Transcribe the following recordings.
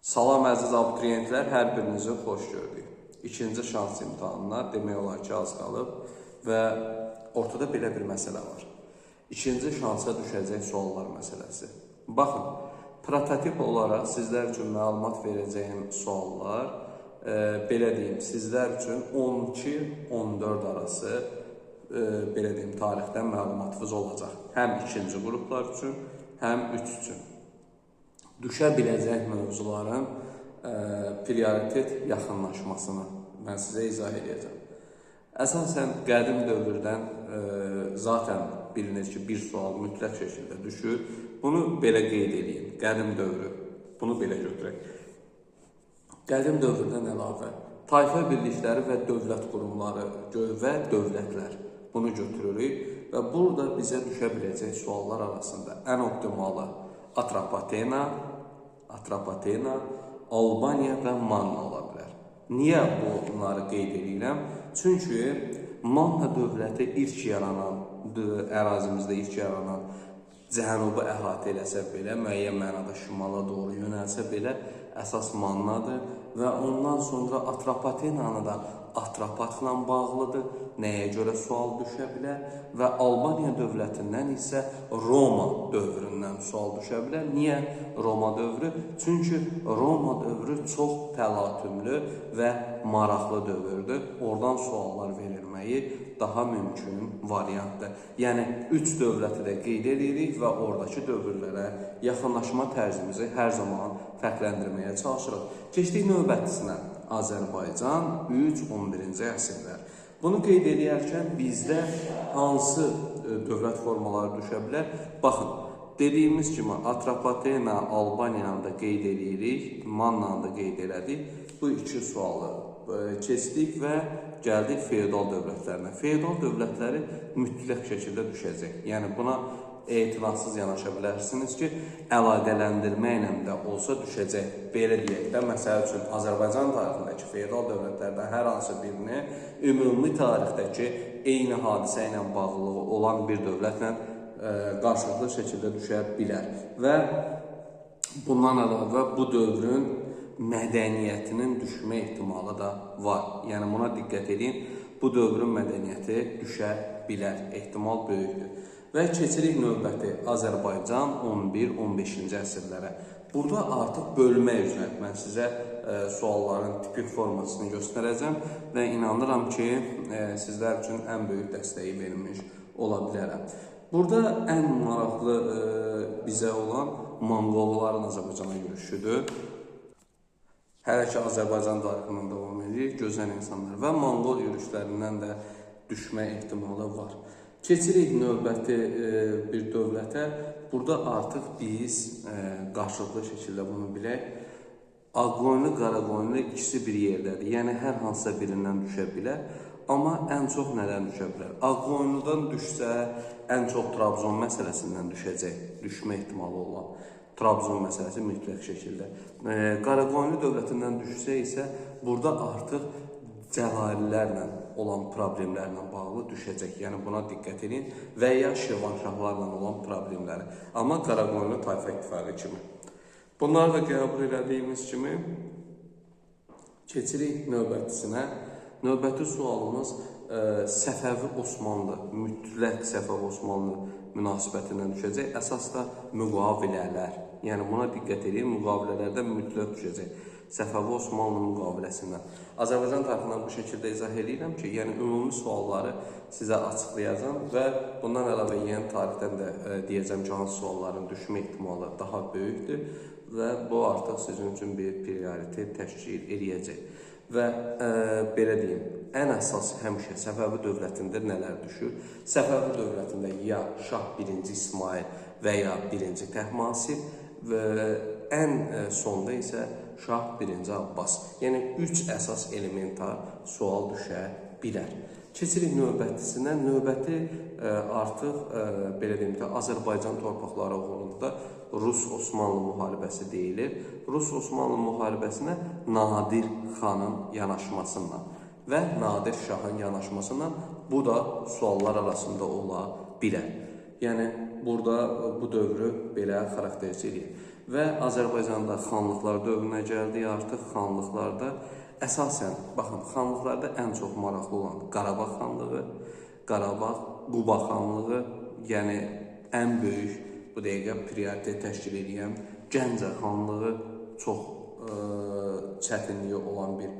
Salam əziz abituriyentlər, hər birinizi xoş gördük. İkinci şans imtahanına demək olar ki, az qalıb və ortada belə bir məsələ var. İkinci şansa düşəcək suallar məsələsi. Baxın, prototip olaraq sizlər üçün məlumat verəcəyim suallar, belə deyim, sizlər üçün 12-14 arası belə deyim, tarixdən məlumatınız olacaq. Həm ikinci qruplar üçün, həm üç üçün. Düşə biləcək mövzuların prioritet yaxınlaşmasını mən sizə izah edəcəm. Əsasən qədim dövrdən zaten bilinir ki, bir sual mütləq şəkildə düşür. Bunu belə qeyd edeyim, qədim dövrü, bunu belə götürək. Qədim dövrdən əlavə, tayfa birlikləri və dövlət qurumları və dövlətlər bunu götürürük və burada bizə düşə biləcək suallar arasında ən optimalı Atropatena, Albaniya və Manna ola bilər. Niyə bunları qeyd edirəm? Çünki Manna dövləti ilk yaranan, ərazimizdə ilk yaranan cənubu əhatə eləsə belə, müəyyən mənada şimala doğru yönəlsə belə, əsas Mannadır və ondan sonra Atropatenanı da Atropatla bağlıdır. Nəyə görə sual düşə bilər? Və Albaniya dövlətindən isə Roma dövründən sual düşə bilər. Niyə Roma dövrü? Çünki Roma dövrü çox təlatümlü və maraqlı dövrdür. Oradan suallar verilməyi daha mümkün variantdır. Yəni, üç dövləti də qeyd edirik və oradakı dövrlərə yaxınlaşma tərzimizi hər zaman fərqləndirməyə çalışırıq. Keçdik növbətisinə. Azərbaycan 3-11-ci əsrlər. Bunu qeyd edərkən bizdə hansı dövlət formaları düşə bilər? Baxın, dediyimiz kimi Atropatena, Albaniyanı da qeyd edirik, Mannanı da qeyd elədik. Bu iki sualı keçdik və gəldik feodal dövlətlərinə. Feodal dövlətləri mütləq şəkildə düşəcək. Yəni, buna etirazsız yanaşa bilərsiniz ki, əlaqələndirmə ilə də olsa düşəcək. Belə deyək də, məsəl üçün, Azərbaycan tarixindəki feodal dövlətlərdən hər hansı birini ümumi tarixdəki eyni hadisə ilə bağlılığı olan bir dövlətlə qarşılıqlı şəkildə düşə bilər. Və bundan əlavə bu dövrün mədəniyyətinin düşmə ehtimalı da var. Yəni, buna diqqət edin, bu dövrün mədəniyyəti düşə bilər, ehtimal böyükdür. Və keçirik növbəti Azərbaycan 11-15-ci əsrlərə. Burada artıq bölmə üzrə mən sizə sualların tipik formasını göstərəcəm və inanıram ki, sizlər üçün ən böyük dəstəyi verilmiş ola bilərəm. Burada ən maraqlı bizə olan Monqolların Azərbaycana yürüşüdür. Hələ ki, Azərbaycan tarixindən davam edir, gözəl insanlar və Monqol yürüşlərindən də düşmə ehtimalı var. Keçirik növbəti bir dövlətə. Burada artıq biz qarşılıqlı şəkildə bunu bilək. Ağqoyunlu, Qaraqoyunlu ikisi bir yerdədir. Yəni, hər hansısa birindən düşə bilər. Amma ən çox nədən düşə bilər? Ağqoyunludan düşsə, ən çox Trabzon məsələsindən düşəcək. Düşmə ehtimalı olan Trabzon məsələsi mütləq şəkildə. Qaraqoyunlu dövlətindən düşsə isə, burada artıq Cəlalilərlə olan problemlərlə bağlı düşəcək. Yəni, buna diqqət edin və ya Şirvanşahlarla olan problemləri. Amma Qaraqoyunlu tayfa ittifaqı kimi. Bunları da qəbul edədiyimiz kimi keçirik növbətisinə. Növbəti sualımız Səfəvi Osmanlı, mütləq Səfəvi Osmanlı münasibətindən düşəcək. Əsas da müqavilələr. Yəni, buna diqqət edin, müqavilələrdən mütləq düşəcək. Səfəvi Osmanlı müqaviləsindən. Azərbaycan tarixindən bu şəkildə izah edirəm ki, yəni ümumi sualları sizə açıqlayacağım və bundan əlavə yeni tarixdən də deyəcəm ki, hansı sualların düşmə ehtimalı daha böyükdür və bu artıq sizin üçün bir prioritet təşkil edəcək. Və belə deyim, ən əsas həmişə Səfəvi dövlətində nələr düşür? Səfəvi dövlətində ya Şah 1-ci İsmail və ya 1-ci Təhmasib və ən sonda isə Şah 1-ci Abbas. Yəni, üç əsas elementar sual düşə bilər. Keçirik növbətisinə. Növbəti artıq, belə deyim ki, Azərbaycan torpaqları uğrunda Rus-Osmanlı müharibəsi deyilir. Rus-Osmanlı müharibəsinə Nadir xanın yanaşmasından və Nadir Şahın yanaşmasından bu da suallar arasında ola bilər. Yəni, burada bu dövrü belə xarakterizə edir. və Azərbaycanda xanlıqlar dövrünə gəldik. Artıq xanlıqlarda əsasən, baxın, xanlıqlarda ən çox maraqlı olan Qarabağ xanlığı, Qarabağ, Quba xanlığı, yəni ən böyük bu dəqiqə prioritet təşkil edən Gəncə xanlığı çox çətinliyi olan bir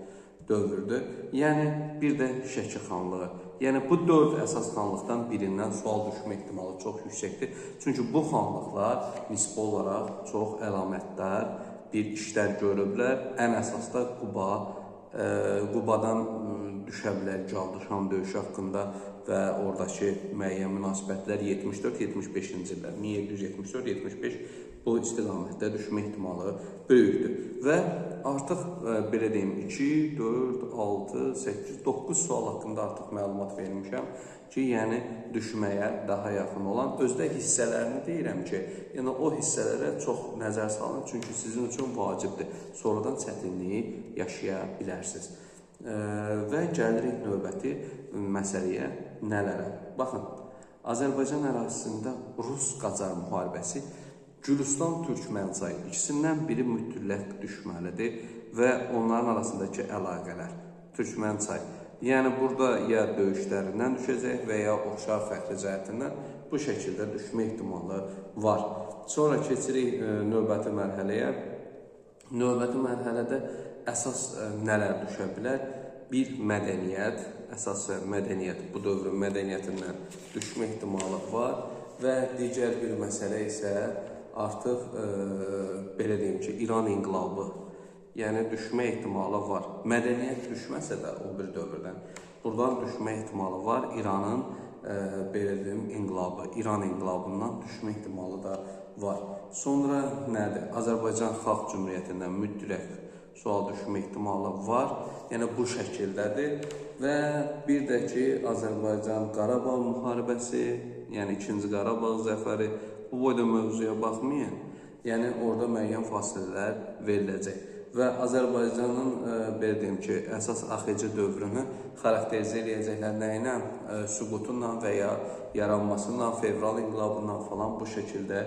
dövrdür. Yəni bir də Şəki xanlığı. Yəni bu 4 əsas xanlıqdan birindən sual düşmə ehtimalı çox yüksəkdir. Çünki bu xanlıqlar nisbi olaraq çox əlamətdar bir işlər görüblər. Ən əsas da Quba, Qubadan düşə bilər Caldırşan döyüşü haqqında və oradakı müəyyən münasibətlər 74-75-ci illər, 1774-75 bu istiqamətdə düşmə ehtimalı böyükdür. Və artıq belə deyim, 2, 4, 6, 8, 9 sual haqqında artıq məlumat vermişəm ki, yəni düşməyə daha yaxın olan, özdə hissələrini deyirəm ki, yəni o hissələrə çox nəzər salın, çünki sizin üçün vacibdir. Sonradan çətinliyi yaşaya bilərsiniz. Və gəlirik növbəti məsələyə, nələrə? Baxın, Azərbaycan ərazisində Rus-Qacar müharibəsi Gülüstan-Türkmənçay ikisindən biri mütləq düşməlidir və onların arasındakı əlaqələr Türkmənçay. Yəni burada ya döyüşlərindən düşəcək və ya oxşar fərqli cəhətindən bu şəkildə düşmə ehtimalı var. Sonra keçirik növbəti mərhələyə. Növbəti mərhələdə əsas nələr düşə bilər? Bir mədəniyyət, əsas mədəniyyət, bu dövrün mədəniyyətindən düşmə ehtimalı var və digər bir məsələ isə artıq belə deyim ki, İran inqilabı, yəni düşmə ehtimalı var. Mədəniyyət düşməsə də o bir dövrdən, buradan düşmə ehtimalı var. İranın belə deyim inqilabı, İran inqilabından düşmə ehtimalı da var. Sonra nədir? Azərbaycan Xalq Cümhuriyyətindən mütləq sual düşmə ehtimalı var. Yəni bu şəkildədir və bir də ki, Azərbaycan-Qarabağ müharibəsi, yəni 2-ci Qarabağ zəfəri, bu boyda mövzuya baxmayın, yəni orada müəyyən fasilələr veriləcək və Azərbaycanın belə deyim ki, əsas AXC dövrünü xarakterizə edəcəklər nə ilə? Süqutunla və ya yaranmasından, fevral inqilabından falan bu şəkildə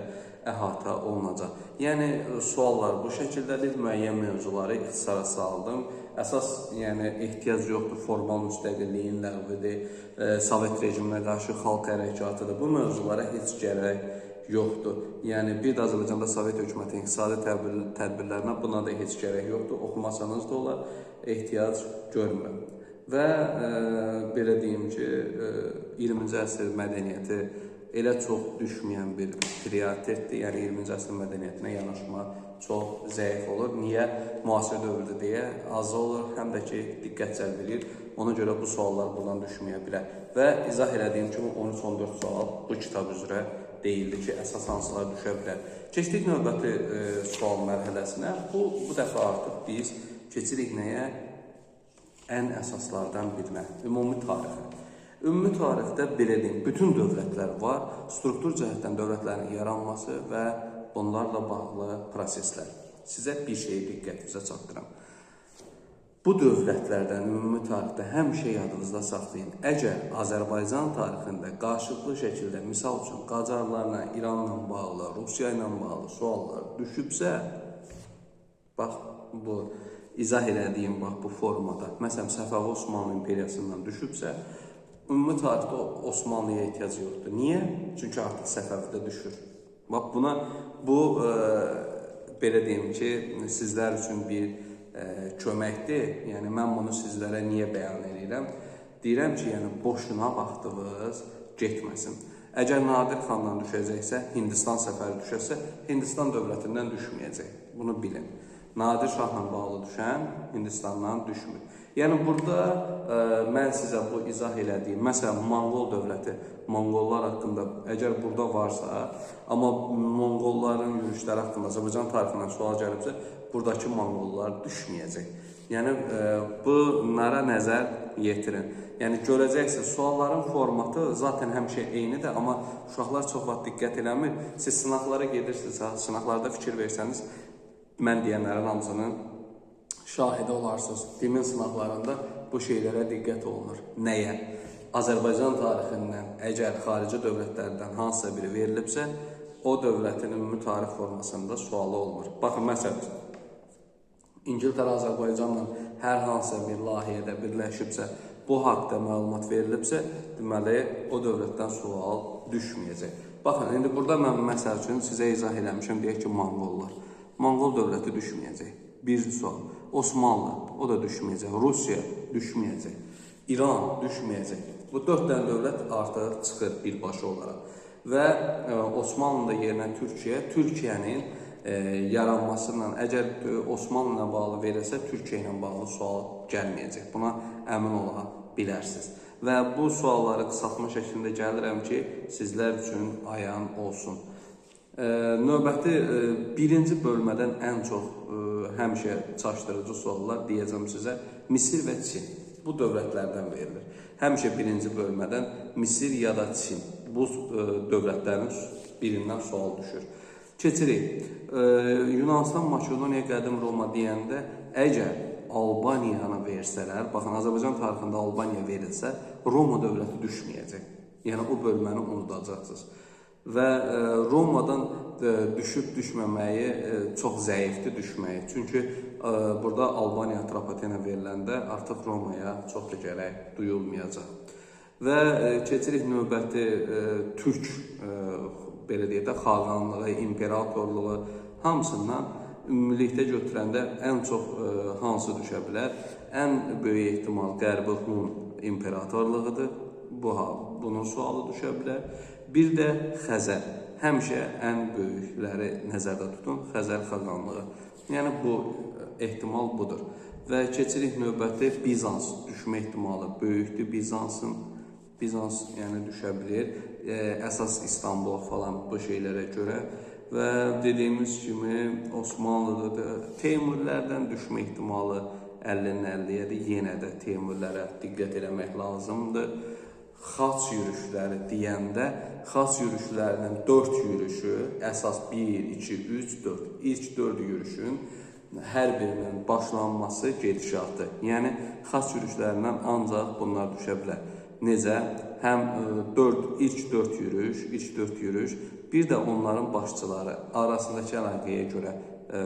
əhatə olunacaq. Yəni suallar bu şəkildədir, müəyyən mövzuları ixtisara saldım. Əsas yəni ehtiyac yoxdur, formal müstəqilliyin ləğvidir, Sovet rejiminə qarşı xalq hərəkatıdır. Bu mövzulara heç gərək yoxdur. Yəni bir də Azərbaycanda Sovet hökumətinin iqtisadi tədbirlərinə buna da heç gərək yoxdur. Oxumasanız da onlar ehtiyac görmür. Və belə deyim ki, 20-ci əsr mədəniyyəti elə çox düşməyən bir prioritetdir. Yəni 20-ci əsr mədəniyyətinə yanaşma çox zəif olur. Niyə? Müasir dövrdə deyə az olur, həm də ki, diqqət cəlb edir. Ona görə bu suallar buradan düşməyə bilər. Və izah elədiyim kimi 13-14 sual bu kitab üzrə deyildi ki, əsas hansılar düşə bilər. Keçdik növbəti sual mərhələsinə. Bu dəfə artıq biz keçirik nəyə? Ən əsaslardan birinə, ümumi tarixə. Ümumi tarixdə belə deyim, bütün dövlətlər var, struktur cəhətdən dövlətlərin yaranması və bunlarla bağlı proseslər. Sizə bir şeyi diqqətinizə çatdıram. Bu dövlətlərdən ümumi tarixdə həmişə yadınızda saxlayın. Əgər Azərbaycan tarixində qarşılıqlı şəkildə, misal üçün, Qacarlarla, İranla bağlı, Rusiya ilə bağlı suallar düşübsə, bax, bu izah elədiyim bu formada, məsələn, Səfəvi Osmanlı İmperiyasından düşübsə, ümumi tarixdə Osmanlıya ehtiyac yoxdur. Niyə? Çünki artıq Səfəvidə düşür. Bax, buna, bu, belə deyim ki, sizlər üçün bir köməkdir. Yəni, mən bunu sizlərə niyə bəyan edirəm? Deyirəm ki, yəni, boşuna vaxtınız getməsin. Əgər Nadir xandan düşəcəksə, Hindistan səfəri düşərsə, Hindistan dövlətindən düşməyəcək. Bunu bilin. Nadir şahla bağlı düşən Hindistandan düşmür. Yəni, burada mən sizə bu izah elədiyim, məsələn, Monqol dövləti, Monqollar haqqında, əgər burada varsa, amma Monqolların yürüşləri haqqında Azərbaycan tarixindən sual gəlibsə, buradakı Monqollar düşməyəcək. Yəni, bunlara nəzər yetirin. Yəni, görəcəksiniz, sualların formatı zaten həmişə eynidir, amma uşaqlar çox vaxt diqqət eləmir. Siz sınaqlara gedirsiniz, sınaqlarda fikir versəniz, mən deyənlərin hamısının şahidi olarsınız. Dimin sınaqlarında bu şeylərə diqqət olunur. Nəyə? Azərbaycan tarixindən əgər xarici dövlətlərdən hansısa biri verilibsə, o dövlətin ümumi tarix formasında sualı olmur. Baxın, məsələn, İngiltərə Azərbaycanla hər hansısa bir layihədə birləşibsə, bu haqda məlumat verilibsə, deməli, o dövlətdən sual düşməyəcək. Baxın, indi burada mən məsəl üçün sizə izah eləmişəm, deyək ki, Monqollar. Monqol dövləti düşməyəcək. Bir sual. Osmanlı, o da düşməyəcək. Rusiya düşməyəcək. İran düşməyəcək. Bu 4 dənə dövlət artıq çıxır birbaşa olaraq. Və Osmanlı da yerinə Türkiyənin yaranmasından, əgər Osmanlı ilə bağlı verilsə, Türkiyə ilə bağlı sual gəlməyəcək. Buna əmin ola bilərsiniz. Və bu sualları qısaltma şəklində gəlirəm ki, sizlər üçün ayan olsun. Növbəti birinci bölmədən ən çox həmişə çaşdırıcı suallar deyəcəm sizə Misir və Çin. Bu dövlətlərdən verilir. Həmişə birinci bölmədən Misir ya da Çin. Bu dövlətlərin birindən sual düşür. Keçirik. Yunanistan, Makedoniya, Qədim Roma deyəndə, əgər Albaniyanı versələr, baxın, Azərbaycan tarixində Albaniya verilsə, Roma dövləti düşməyəcək. Yəni, o bölməni unudacaqsınız. Və Romadan düşüb-düşməməyi çox zəifdir düşməyi. Çünki burada Albaniya Atropatena veriləndə artıq Romaya çox da gərək duyulmayacaq. Və keçirik növbəti Türk, belə deyək də, xaqanlığı, imperatorluğu hamısından ümumilikdə götürəndə ən çox hansı düşə bilər? Ən böyük ehtimal Qərbi Hun imperatorluğudur. Bunun sualı düşə bilər. Bir də Xəzər. Həmişə ən böyükləri nəzərdə tutun. Xəzər xaqanlığı. Yəni, bu ehtimal budur. Və keçirik növbəti Bizans. Düşmə ehtimalı böyükdür Bizans yəni düşə bilir. Əsas İstanbul falan bu şeylərə görə. Və dediyimiz kimi Osmanlıda da Teymurlərdən düşmə ehtimalı 50-nin 50-yədir. Yenə də Teymurlərə diqqət eləmək lazımdır. Xaç yürüşləri deyəndə, xaç yürüşlərinin 4 yürüşü, əsas 1, 2, 3, 4. İlk 4 yürüşün hər birinin başlanması gedişatı. Yəni, xaç yürüşlərindən ancaq bunlar düşə bilər. Necə? Həm ilk 4 yürüş, bir də onların başçıları arasındakı əlaqəyə görə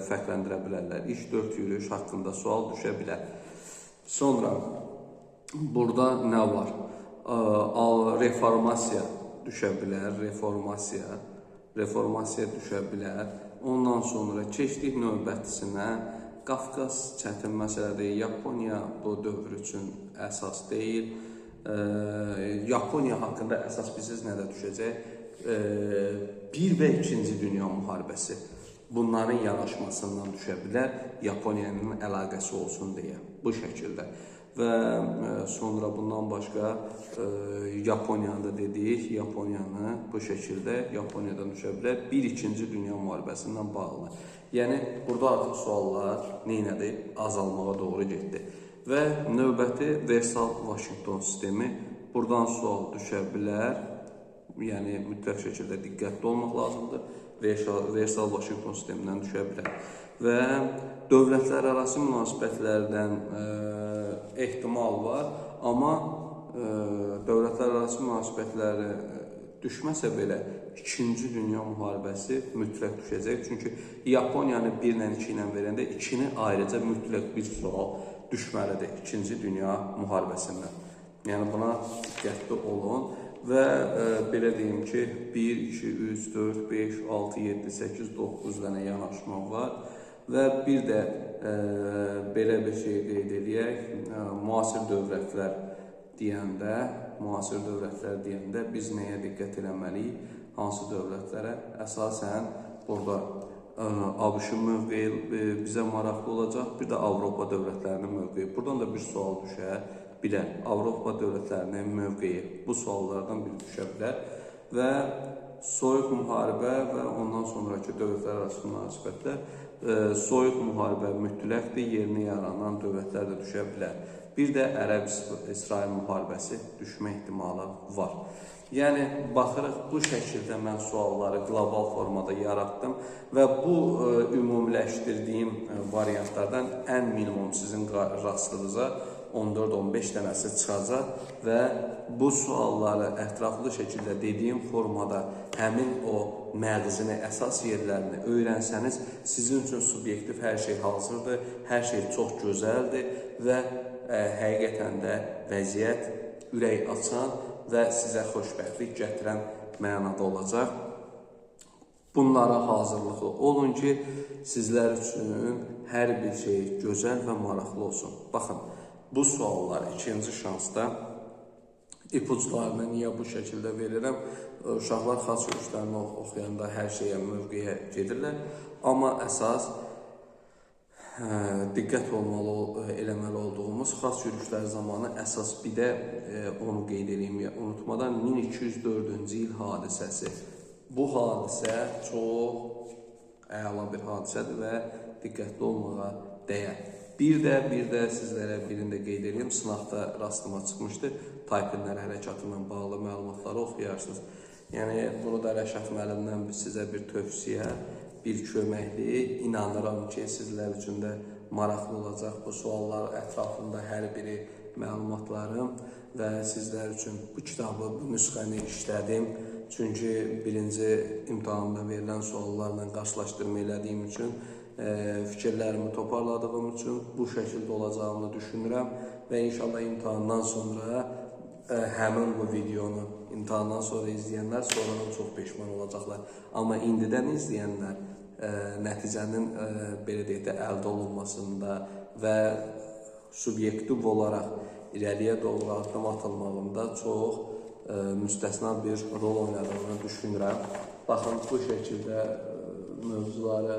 fərqləndirə bilərlər. İlk 4 yürüyüş haqqında sual düşə bilər. Sonra, burada nə var? Reformasiya düşə bilər, reformasiya düşə bilər. Ondan sonra keçdik növbətisinə. Qafqaz çətin məsələdir. Yaponiya bu dövr üçün əsas deyil. Yaponiya haqqında əsas bilirsiniz nədə düşəcək? 1 və 2-ci Dünya müharibəsi. Bunların yanaşmasından düşə bilər. Yaponiyanın əlaqəsi olsun deyə. Bu şəkildə. Və sonra bundan başqa Yaponiyanı da dedik. Yaponiyanı bu şəkildə Yaponiyadan düşə bilər. 1-2-ci Dünya müharibəsindən bağlı. Yəni, burada artıq suallar neynədir? Azalmağa doğru getdi. Və növbəti Versal-Vaşinqton sistemi. Buradan sual düşə bilər. Yəni, mütləq şəkildə diqqətli olmaq lazımdır. Versal-Vaşinqton sistemindən düşə bilər. Və dövlətlər arası münasibətlərdən ehtimal var. Amma dövlətlər arası münasibətləri düşməsə belə 2-ci Dünya müharibəsi mütləq düşəcək. Çünki Yaponiyanı 1 ilə 2 ilə verəndə 2-ni ayrıca mütləq bir sual düşməlidir 2-ci Dünya müharibəsindən. Yəni, buna diqqətli olun. Və belə deyim ki, 1, 2, 3, 4, 5, 6, 7, 8, 9 dənə yanaşma var. Və bir də belə bir şey qeyd edək, müasir dövlətlər deyəndə biz nəyə diqqət eləməliyik? Hansı dövlətlərə? Əsasən, burada ABŞ-ın mövqeyi bizə maraqlı olacaq, bir də Avropa dövlətlərinin mövqeyi. Buradan da bir sual düşə bilər. Avropa dövlətlərinin mövqeyi bu suallardan biri düşə bilər. Və soyuq müharibə və ondan sonraki dövlətlər arası münasibətlər. Soyuq müharibə mütləqdir, yerinə yaranan dövlətlər də düşə bilər. Bir də Ərəb-İsrail müharibəsi düşmə ehtimalı var. Yəni, baxırıq, bu şəkildə mən sualları qlobal formada yaratdım və bu ümumiləşdirdiyim variantlardan ən minimum sizin rastınıza 14-15 dənəsi çıxacaq və bu sualları ətraflı şəkildə dediyim formada həmin o məğzini, əsas yerlərini öyrənsəniz, sizin üçün subyektiv hər şey hazırdır, hər şey çox gözəldir və həqiqətən də vəziyyət ürək açan və sizə xoşbəxtlik gətirən mənada olacaq. Bunlara hazırlıqlı olun ki, sizlər üçün hər bir şey gözəl və maraqlı olsun. Baxın, bu suallar ikinci şansda ipuçlarını niyə bu şəkildə verirəm? Uşaqlar xaç yürüyüşlərini oxuyanda hər şeyə, mövqeyə gedirlər. Amma əsas diqqət eləməli olduğumuz xaç yürüyüşləri zamanı əsas bir də onu qeyd edeyim unutmadan 1204-cü il hadisəsi. Bu hadisə çox əla bir hadisədir və diqqətli olmağa dəyər. Bir də sizlərə birində qeyd edeyim, sınaqda rastıma çıxmışdı. Taypinlər hərəkatı ilə bağlı məlumatları oxuyarsınız. Yəni, bunu da Rəşad müəllimdən sizə bir tövsiyə, bir köməkdir. İnanıram ki, sizlər üçün də maraqlı olacaq bu suallar ətrafında hər biri məlumatlarım və sizlər üçün bu kitabı, bu nüsxəni işlədim. Çünki birinci imtahanda verilən suallarla qarşılaşdırma elədiyim üçün, fikirlərimi toparladığım üçün bu şəkildə olacağını düşünürəm və inşallah imtahandan sonra həmin bu videonu imtahandan sonra izləyənlər sonradan çox peşman olacaqlar. Amma indidən izləyənlər nəticənin belə deyək də əldə olunmasında və subyektiv olaraq irəliyə doğru addım atılmağında çox müstəsna bir rol oynadığını düşünürəm. Baxın, bu şəkildə mövzuları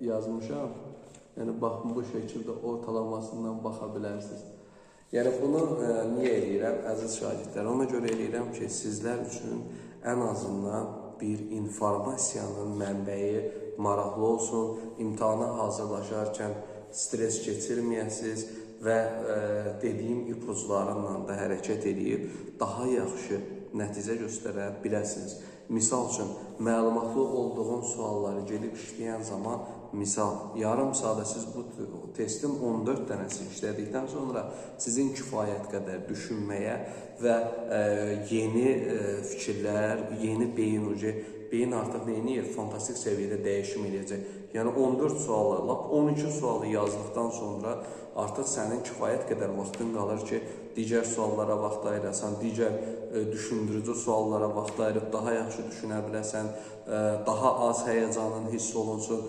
yazmışam. Yəni, baxın, bu şəkildə ortalamasından baxa bilərsiniz. Yəni, bunu niyə eləyirəm, əziz şagirdlər? Ona görə eləyirəm ki, sizlər üçün ən azından bir informasiyanın mənbəyi maraqlı olsun, imtahana hazırlaşarkən stres keçirməyəsiniz və dediyim ipuçlarınla da hərəkət edib daha yaxşı nəticə göstərə biləsiniz. Misal üçün, məlumatlı olduğun sualları gedib işləyən zaman, misal, yarım saata siz bu testin 14 dənəsi işlədikdən sonra sizin kifayət qədər düşünməyə və yeni fikirlər, yeni beyin ucu, beyin artıq neyini fantastik səviyyədə dəyişim eləyəcək. Yəni 14 sualı, lap 12 sualı yazdıqdan sonra artıq sənin kifayət qədər vaxtın qalır ki, digər suallara vaxt ayırasan, digər düşündürücü suallara vaxt ayırıb daha yaxşı düşünə biləsən, daha az həyəcanın hiss olunsun.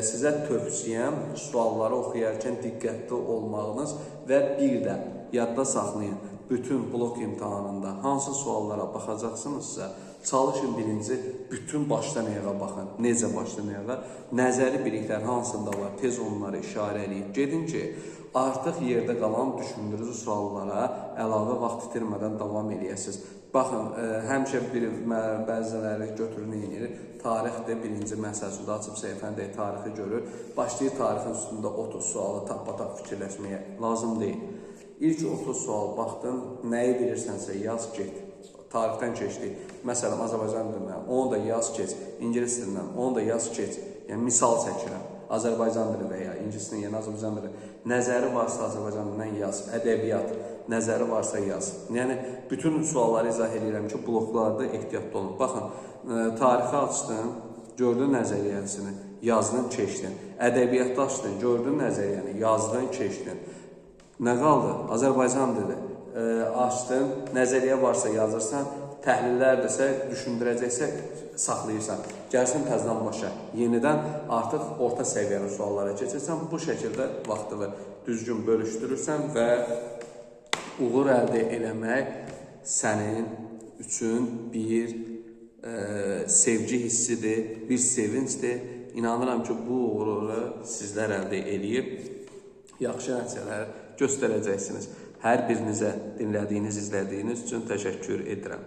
Sizə tövsiyəm sualları oxuyarkən diqqətli olmağınız və bir də yadda saxlayın, bütün blok imtahanında hansı suallara baxacaqsınızsa, çalışın birinci bütün başdan ayağa baxın. Necə başdan ayağa? Nəzəri biliklər hansında var, tez onları işarə edib gedin ki, artıq yerdə qalan düşündürücü suallara əlavə vaxt itirmədən davam edəsiniz. Baxın, həmişə bəziləri götürün eynir. Tarixdə birinci məsələsində açıb səhifəndə tarixi görür. Başlayır tarixin üstündə 30 sualı tap-patap fikirləşməyə lazım deyil. İlk 30 sual baxdın, nəyi bilirsənsə yaz, get. Tarixdən keçdik. Məsələn, Azərbaycan dilindən, onu da yaz, keç. İngilis dilindən, onu da yaz, keç. Yəni, misal çəkirəm. Azərbaycan dili və ya ingilis dili, yəni Azərbaycan dili. Nəzəri varsa Azərbaycan dilindən yaz. Ədəbiyyat, nəzəri varsa yaz. Yəni, bütün sualları izah edirəm ki, bloklarda ehtiyatlı olun. Baxın, tarixi açdın, gördün nəzəriyyəsini, yazdın, keçdin. Ədəbiyyatda açdın, gördün nəzəriyyəni, yazdın, keçdin. Nə qaldı? Azərbaycan dili. Açdın, nəzəriyyə varsa yazırsan, təhlillərdirsə, düşündürəcəksə saxlayırsan. Gəlsin təzdən başa. Yenidən artıq orta səviyyəli suallara keçirsən, bu şəkildə vaxtını düzgün bölüşdürürsən və uğur əldə eləmək sənin üçün bir sevgi hissidir, bir sevincdir. İnanıram ki, bu uğuru sizlər əldə eləyib yaxşı nəticələr göstərəcəksiniz. Hər birinizə dinlədiyiniz, izlədiyiniz üçün təşəkkür edirəm.